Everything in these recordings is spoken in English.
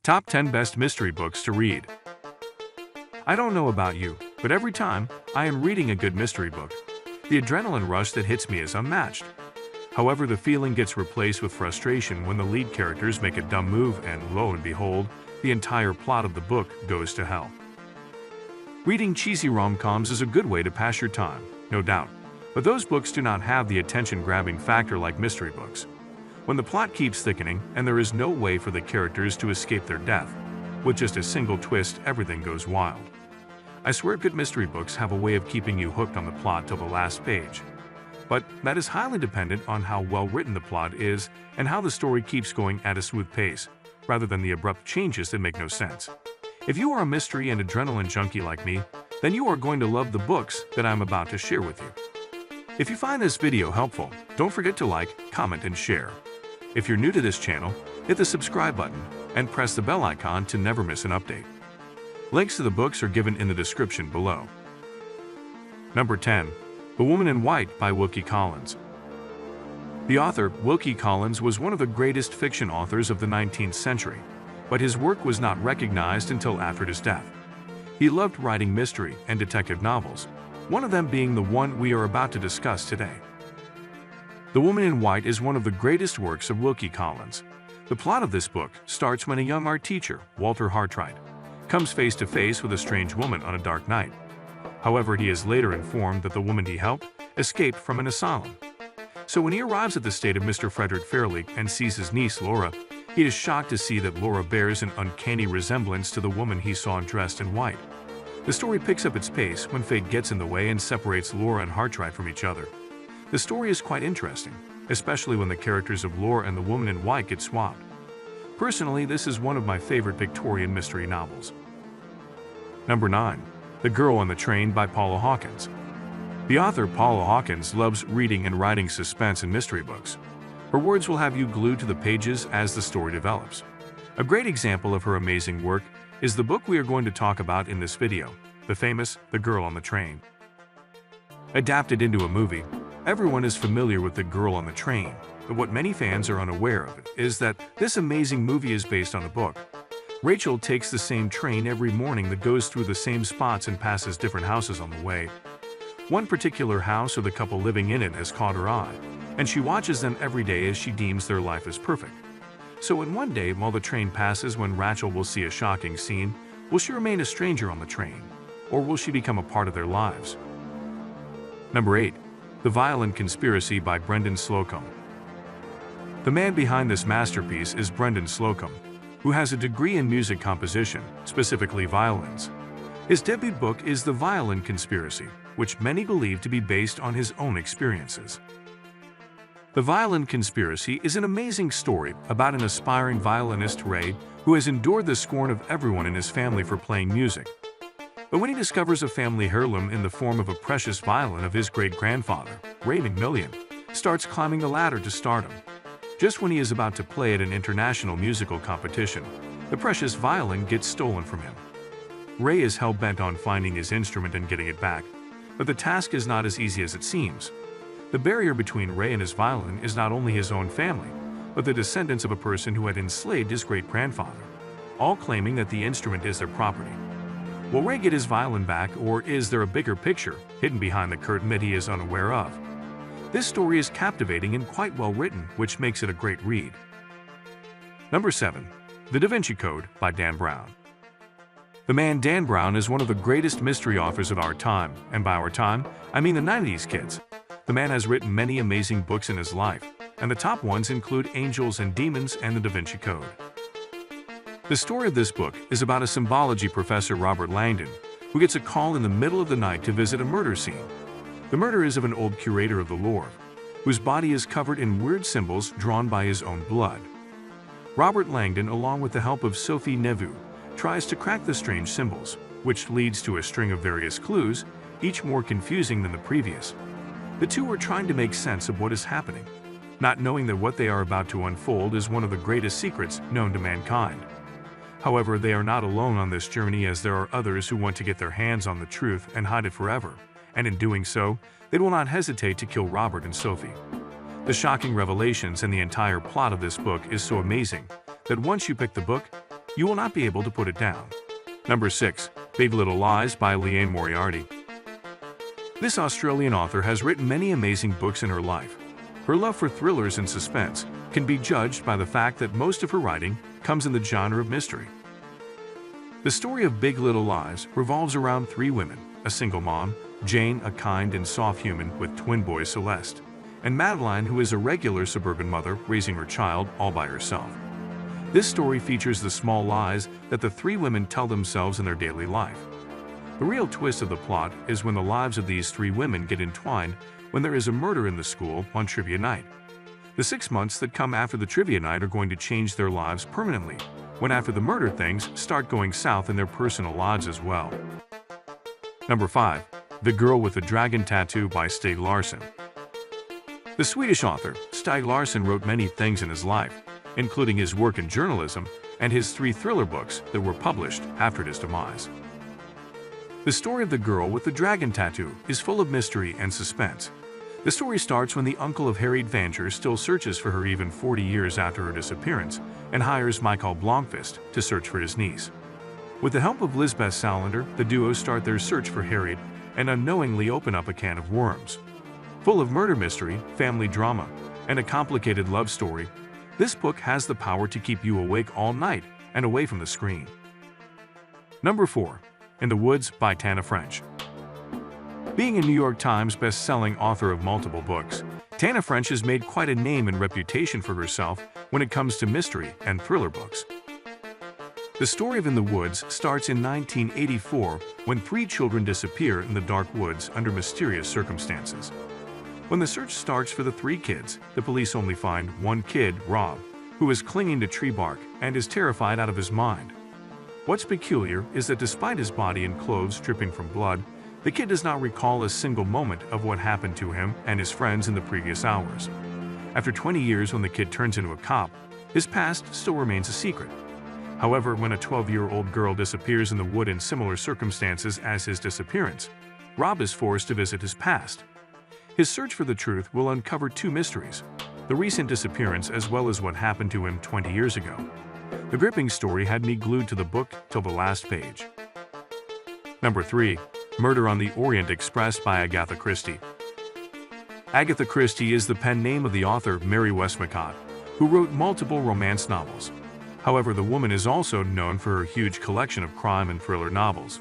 Top 10 Best Mystery Books to Read. I don't know about you, but every time I am reading a good mystery book, the adrenaline rush that hits me is unmatched. However, the feeling gets replaced with frustration when the lead characters make a dumb move and, lo and behold, the entire plot of the book goes to hell. Reading cheesy rom-coms is a good way to pass your time, no doubt, but those books do not have the attention-grabbing factor like mystery books. When the plot keeps thickening and there is no way for the characters to escape their death, with just a single twist, everything goes wild. I swear good mystery books have a way of keeping you hooked on the plot till the last page. But that is highly dependent on how well written the plot is and how the story keeps going at a smooth pace, rather than the abrupt changes that make no sense. If you are a mystery and adrenaline junkie like me, then you are going to love the books that I'm about to share with you. If you find this video helpful, don't forget to like, comment, and share. If you're new to this channel, hit the subscribe button and press the bell icon to never miss an update. Links to the books are given in the description below. Number 10. The Woman in White by Wilkie Collins. The author, Wilkie Collins, was one of the greatest fiction authors of the 19th century, but his work was not recognized until after his death. He loved writing mystery and detective novels, one of them being the one we are about to discuss today. The Woman in White is one of the greatest works of Wilkie Collins. The plot of this book starts when a young art teacher, Walter Hartwright, comes face to face with a strange woman on a dark night. However, he is later informed that the woman he helped escaped from an asylum. So when he arrives at the estate of Mr. Frederick Fairleigh and sees his niece Laura, he is shocked to see that Laura bears an uncanny resemblance to the woman he saw dressed in white. The story picks up its pace when fate gets in the way and separates Laura and Hartwright from each other. The story is quite interesting, especially when the characters of Laura and the Woman in White get swapped. Personally, this is one of my favorite Victorian mystery novels. Number 9. The Girl on the Train by Paula Hawkins. The author Paula Hawkins loves reading and writing suspense and mystery books. Her words will have you glued to the pages as the story develops. A great example of her amazing work is the book we are going to talk about in this video, the famous The Girl on the Train. Adapted into a movie, everyone is familiar with The Girl on the Train, but what many fans are unaware of is that this amazing movie is based on a book. Rachel takes the same train every morning that goes through the same spots and passes different houses on the way. One particular house or the couple living in it has caught her eye, and she watches them every day as she deems their life is perfect. So in one day, while the train passes, when Rachel will see a shocking scene, will she remain a stranger on the train, or will she become a part of their lives? Number 8. The Violin Conspiracy by Brendan Slocumb. The man behind this masterpiece is Brendan Slocumb, who has a degree in music composition, specifically violins. His debut book is The Violin Conspiracy, which many believe to be based on his own experiences. The Violin Conspiracy is an amazing story about an aspiring violinist, Ray, who has endured the scorn of everyone in his family for playing music. But when he discovers a family heirloom in the form of a precious violin of his great-grandfather, Ray McMillian starts climbing the ladder to stardom. Just when he is about to play at an international musical competition, the precious violin gets stolen from him. Ray is hell-bent on finding his instrument and getting it back, but the task is not as easy as it seems. The barrier between Ray and his violin is not only his own family, but the descendants of a person who had enslaved his great-grandfather, all claiming that the instrument is their property. Will Ray get his violin back, or is there a bigger picture hidden behind the curtain that he is unaware of? This story is captivating and quite well written, which makes it a great read. Number 7. The Da Vinci Code by Dan Brown. The man Dan Brown is one of the greatest mystery authors of our time, and by our time, I mean the 90s kids. The man has written many amazing books in his life, and the top ones include Angels and Demons and the Da Vinci Code. The story of this book is about a symbology professor, Robert Langdon, who gets a call in the middle of the night to visit a murder scene. The murder is of an old curator of the Louvre, whose body is covered in weird symbols drawn by his own blood. Robert Langdon, along with the help of Sophie Neveu, tries to crack the strange symbols, which leads to a string of various clues, each more confusing than the previous. The two are trying to make sense of what is happening, not knowing that what they are about to unfold is one of the greatest secrets known to mankind. However, they are not alone on this journey, as there are others who want to get their hands on the truth and hide it forever, and in doing so, they will not hesitate to kill Robert and Sophie. The shocking revelations and the entire plot of this book is so amazing that once you pick the book, you will not be able to put it down. Number 6. Big Little Lies by Liane Moriarty. This Australian author has written many amazing books in her life. Her love for thrillers and suspense can be judged by the fact that most of her writing comes in the genre of mystery. The story of Big Little Lies revolves around 3 women, a single mom, Jane, a kind and soft human with twin boys Celeste, and Madeline, who is a regular suburban mother raising her child all by herself. This story features the small lies that the 3 women tell themselves in their daily life. The real twist of the plot is when the lives of these 3 women get entwined when there is a murder in the school on trivia night. The 6 months that come after the trivia night are going to change their lives permanently, when after the murder things start going south in their personal lives as well. Number 5. The Girl with the Dragon Tattoo by Stieg Larsson. The Swedish author, Stieg Larsson, wrote many things in his life, including his work in journalism and his 3 thriller books that were published after his demise. The story of The Girl with the Dragon Tattoo is full of mystery and suspense. The story starts when the uncle of Harriet Vanger still searches for her even 40 years after her disappearance and hires Michael Blomkvist to search for his niece. With the help of Lisbeth Salander, the duo start their search for Harriet and unknowingly open up a can of worms. Full of murder mystery, family drama, and a complicated love story, this book has the power to keep you awake all night and away from the screen. Number 4. In the Woods by Tana French. Being a New York Times best-selling author of multiple books, Tana French has made quite a name and reputation for herself when it comes to mystery and thriller books. The story of In the Woods starts in 1984 when 3 children disappear in the dark woods under mysterious circumstances. When the search starts for the 3 kids, the police only find one kid, Rob, who is clinging to tree bark and is terrified out of his mind. What's peculiar is that despite his body and clothes dripping from blood, the kid does not recall a single moment of what happened to him and his friends in the previous hours. After 20 years, when the kid turns into a cop, his past still remains a secret. However, when a 12-year-old girl disappears in the wood in similar circumstances as his disappearance, Rob is forced to visit his past. His search for the truth will uncover 2 mysteries: the recent disappearance as well as what happened to him 20 years ago. The gripping story had me glued to the book till the last page. Number 3. Murder on the Orient Express by Agatha Christie. Agatha Christie is the pen name of the author Mary Westmacott, who wrote multiple romance novels. However, the woman is also known for her huge collection of crime and thriller novels.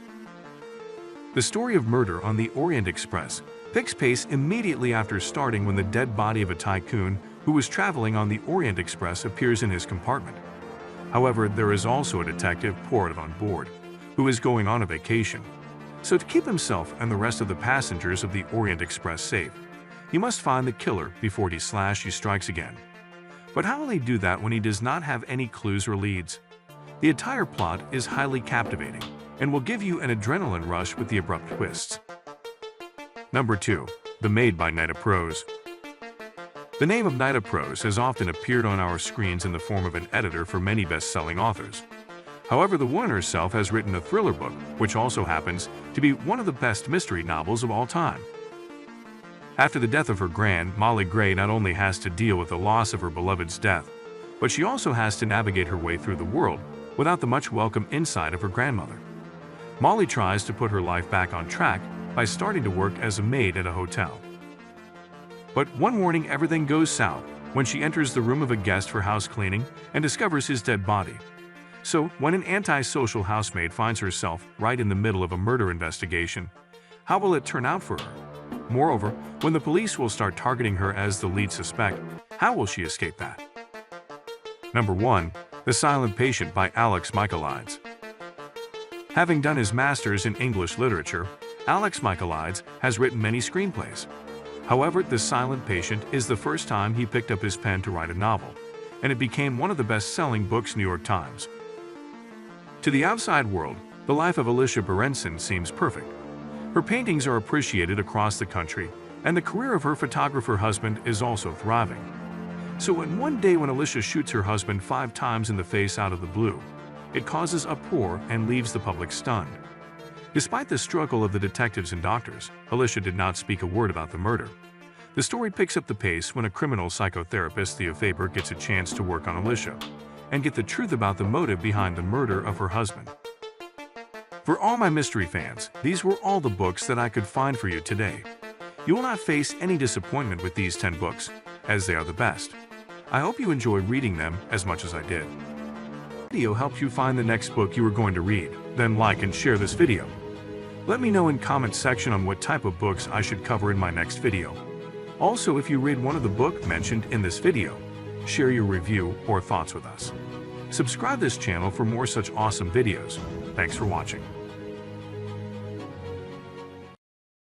The story of Murder on the Orient Express picks pace immediately after starting when the dead body of a tycoon who was traveling on the Orient Express appears in his compartment. However, there is also a detective, Poirot, on board, who is going on a vacation. So to keep himself and the rest of the passengers of the Orient Express safe, he must find the killer before he strikes again. But how will he do that when he does not have any clues or leads? The entire plot is highly captivating and will give you an adrenaline rush with the abrupt twists. Number 2. The Maid by Nita Prose. The name of Nita Prose has often appeared on our screens in the form of an editor for many best-selling authors. However, the woman herself has written a thriller book, which also happens to be one of the best mystery novels of all time. After the death of her grand, Molly Gray not only has to deal with the loss of her beloved's death, but she also has to navigate her way through the world without the much welcome insight of her grandmother. Molly tries to put her life back on track by starting to work as a maid at a hotel. But one morning everything goes south when she enters the room of a guest for house cleaning and discovers his dead body. So, when an antisocial housemaid finds herself right in the middle of a murder investigation, how will it turn out for her? Moreover, when the police will start targeting her as the lead suspect, how will she escape that? Number 1. The Silent Patient by Alex Michaelides. Having done his master's in English literature, Alex Michaelides has written many screenplays. However, The Silent Patient is the first time he picked up his pen to write a novel, and it became one of the best-selling books New York Times. To the outside world, the life of Alicia Berenson seems perfect. Her paintings are appreciated across the country, and the career of her photographer husband is also thriving. So in one day when Alicia shoots her husband 5 times in the face out of the blue, it causes uproar and leaves the public stunned. Despite the struggle of the detectives and doctors, Alicia did not speak a word about the murder. The story picks up the pace when a criminal psychotherapist, Theo Faber, gets a chance to work on Alicia, and get the truth about the motive behind the murder of her husband. For all my mystery fans, these were all the books that I could find for you today. You will not face any disappointment with these 10 books, as they are the best. I hope you enjoyed reading them as much as I did. If this video helped you find the next book you are going to read, then like and share this video. Let me know in comment section on what type of books I should cover in my next video. Also, if you read one of the books mentioned in this video, share your review or thoughts with us. Subscribe this channel for more such awesome videos. Thanks for watching.